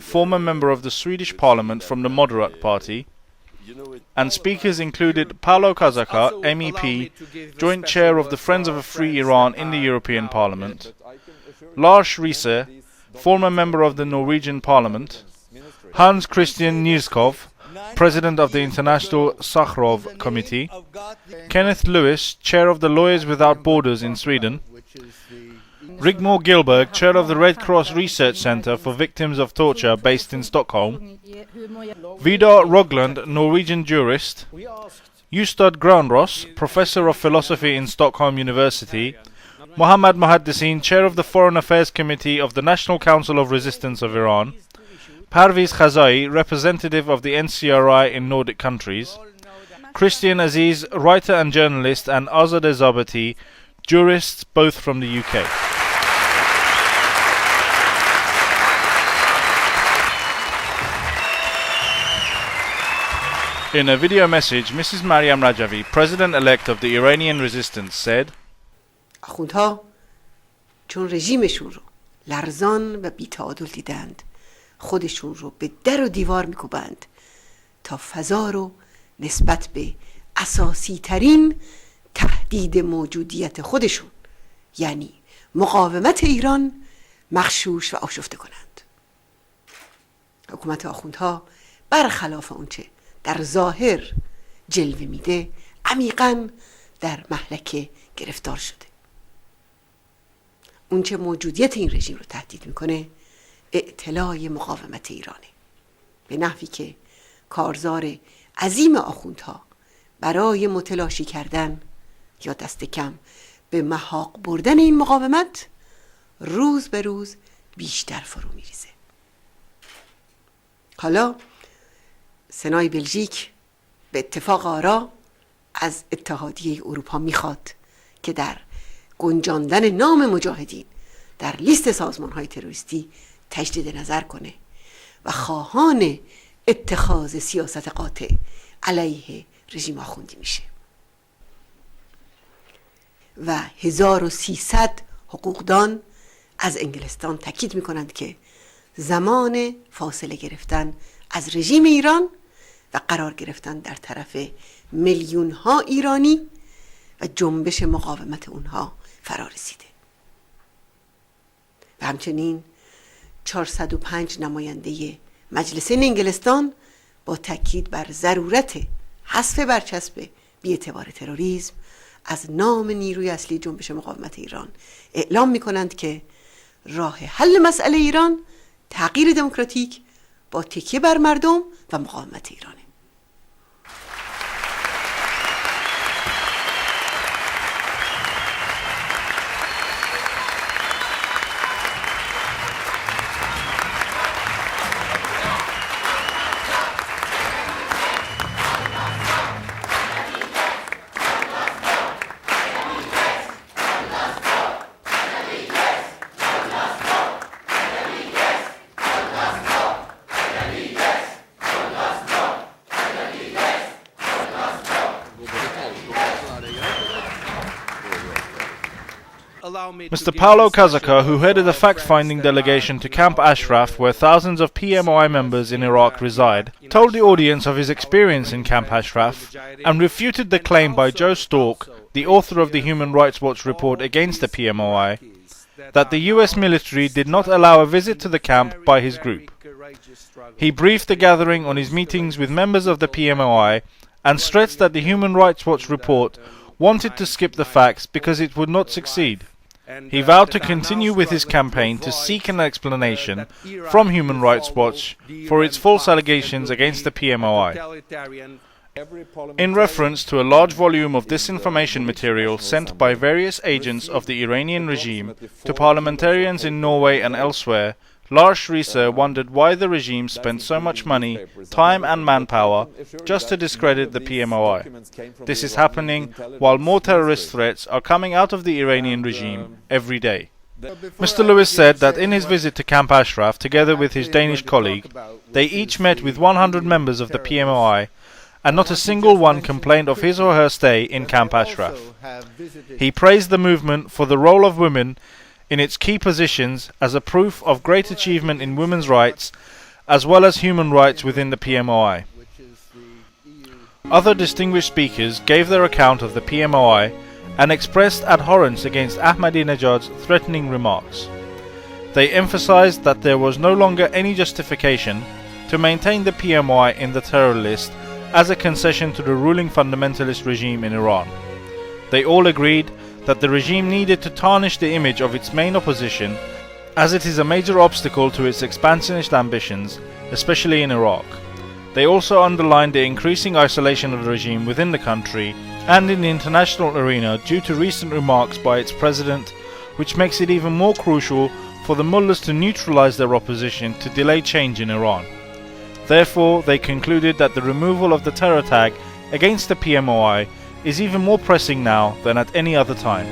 former member of the Swedish Parliament from the Moderate Party, and speakers included Paolo Kazaka, MEP, Joint Chair of the Friends of a Free Iran in the European Parliament, Lars Riise, former member of the Norwegian Parliament, Hans Christian Nierskov, President of the International Sakharov Committee, Kenneth Lewis, Chair of the Lawyers Without Borders in Sweden, Rigmor Gilberg, Chair of the Red Cross Research Centre for Victims of Torture based in Stockholm, Vidar Rogland, Norwegian jurist, Justad Granros, Professor of Philosophy in Stockholm University, Mohammad Mohaddesin, Chair of the Foreign Affairs Committee of the National Council of Resistance of Iran, Parviz Khazai, representative of the NCRI in Nordic countries, Christian Aziz, writer and journalist, and Azadeh Zabati, jurists both from the UK. In a video message, Mrs. Maryam Rajavi, President-elect of the Iranian Resistance, said, آخوندها چون رژیمشون رو لرزان و بی‌تعادل دیدند خودشون رو به در و دیوار میکوبند تا فضا رو نسبت به اساسی ترین تهدید موجودیت خودشون یعنی مقاومت ایران مغشوش و آشفته کنند. حکومت آخوندها برخلاف اونچه در ظاهر جلوه میده عمیقاً در مهلکه گرفتار شده. اونچه موجودیت این رژیم رو تهدید میکنه اعتلاع مقاومت ایرانه، به نحوی که کارزار عظیم آخوندها برای متلاشی کردن یا دست کم به محاق بردن این مقاومت روز به روز بیشتر فرو میریزه. حالا سنای بلژیک به اتفاق آرا از اتحادیه اروپا میخواد که در گنجاندن نام مجاهدین در لیست سازمان‌های تروریستی تجدید نظر کنه و خواهان اتخاذ سیاست قاطع علیه رژیم آخوندی میشه و 1300 حقوقدان از انگلستان تاکید میکنند که زمان فاصله گرفتن از رژیم ایران و قرار گرفتن در طرف میلیون ها ایرانی و جنبش مقاومت اونها فرا رسیده. و همچنین 405 نماینده مجلس انگلستان با تاکید بر ضرورت حذف برچسب بی‌اعتبار تروریسم از نام نیروی اصلی جنبش مقاومت ایران اعلام می‌کنند که راه حل مسئله ایران تغییر دموکراتیک با تکیه بر مردم و مقاومت ایرانه. Mr. Paolo Kazaka, who headed a fact-finding delegation to Camp Ashraf, where thousands of PMOI members in Iraq reside, told the audience of his experience in Camp Ashraf and refuted the claim by Joe Stork, the author of the Human Rights Watch report against the PMOI, that the US military did not allow a visit to the camp by his group. He briefed the gathering on his meetings with members of the PMOI and stressed that the Human Rights Watch report wanted to skip the facts because it would not succeed. He vowed to continue with his campaign to seek an explanation from Human Rights Watch for its false allegations against the PMOI. In reference to a large volume of disinformation material sent by various agents of the Iranian regime to parliamentarians in Norway and elsewhere, Lars Riise wondered why the regime spent so much money, time and manpower just to discredit the PMOI. This is happening while more terrorist threats are coming out of the Iranian regime every day. Mr. Lewis said that in his visit to Camp Ashraf, together with his Danish colleague, they each met with 100 members of the PMOI, and not a single one complained of his or her stay in Camp Ashraf. He praised the movement for the role of women in its key positions as a proof of great achievement in women's rights as well as human rights within the PMOI. Other distinguished speakers gave their account of the PMOI and expressed abhorrence against Ahmadinejad's threatening remarks. They emphasized that there was no longer any justification to maintain the PMOI in the terror list as a concession to the ruling fundamentalist regime in Iran. They all agreed that the regime needed to tarnish the image of its main opposition, as it is a major obstacle to its expansionist ambitions, especially in Iraq. They also underlined the increasing isolation of the regime within the country and in the international arena due to recent remarks by its president, which makes it even more crucial for the mullahs to neutralize their opposition to delay change in Iran. Therefore, they concluded that the removal of the terror tag against the PMOI is even more pressing now than at any other time.